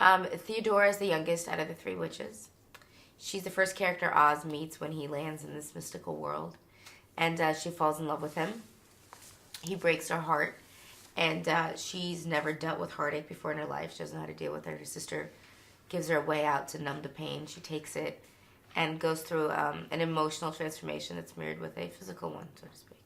Theodora is the youngest out of the three witches. She's the first character Oz meets when he lands in this mystical world. And she falls in love with him. He breaks her heart. And she's never dealt with heartache before in her life. She doesn't know how to deal with it. Her sister gives her a way out to numb the pain. She takes it and goes through an emotional transformation that's mirrored with a physical one, so to speak.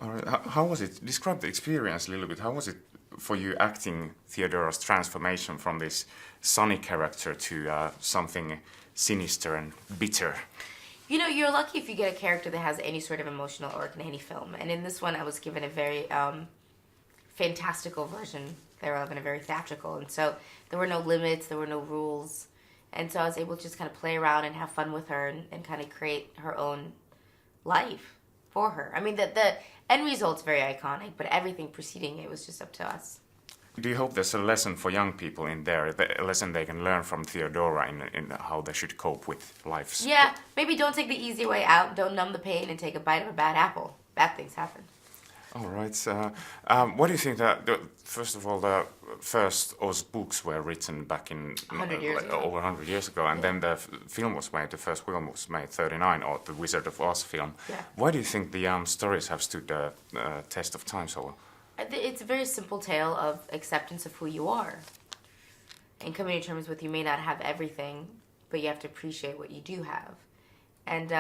All right. How was it? Describe the experience a little bit. How was it for you acting Theodora's transformation from this sunny character to something sinister and bitter? You know, you're lucky if you get a character that has any sort of emotional arc in any film. And in this one, I was given a very fantastical version thereof and a very theatrical. And so there were no limits, there were no rules. And so I was able to just kind of play around and have fun with her and kind of create her own life for her. I mean, the end result's very iconic, but everything preceding it was just up to us. Do you hope there's a lesson for young people in there, a lesson they can learn from Theodora in how they should cope with life's... Yeah, maybe don't take the easy way out, don't numb the pain and take a bite of a bad apple. Bad things happen. All right. What do you think that, first of all, the first Oz books were written back in 100 years ago. Over 100 years ago, and then the film was made, the first film was made 39, or the Wizard of Oz film. Yeah. Why do you think the stories have stood the test of time so well? It's a very simple tale of acceptance of who you are. And coming to terms with you may not have everything, but you have to appreciate what you do have. And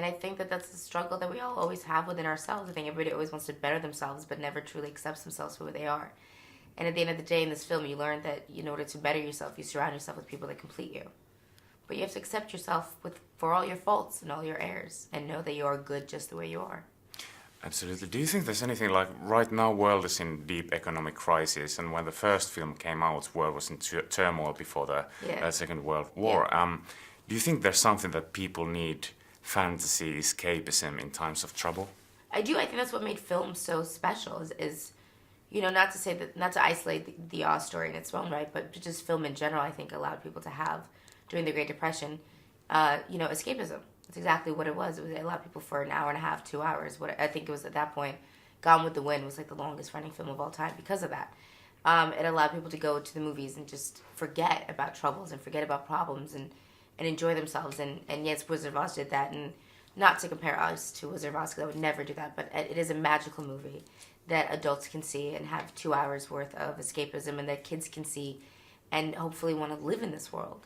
I think that that's the struggle that we all always have within ourselves. I think everybody always wants to better themselves, but never truly accepts themselves for who they are. And at the end of the day, in this film, you learn that in order to better yourself, you surround yourself with people that complete you. But you have to accept yourself for all your faults and all your errors, and know that you are good just the way you are. Absolutely. Do you think there's anything like, right now world is in deep economic crisis, and when the first film came out, world was in turmoil before the Second World War. Yeah. Do you think there's something that people need, fantasy, escapism in times of trouble? I do. I think that's what made film so special is not to say that, not to isolate the Oz story in its own right, but just film in general, I think allowed people to have, during the Great Depression, escapism. That's exactly what it was. It allowed people for an hour and a half, 2 hours. What I think it was at that point, Gone with the Wind was like the longest running film of all time because of that. It allowed people to go to the movies and just forget about troubles and forget about problems and enjoy themselves. And yes, Wizard of Oz did that. And not to compare Oz to Wizard of Oz, because I would never do that, but it is a magical movie that adults can see and have 2 hours worth of escapism, and that kids can see and hopefully want to live in this world.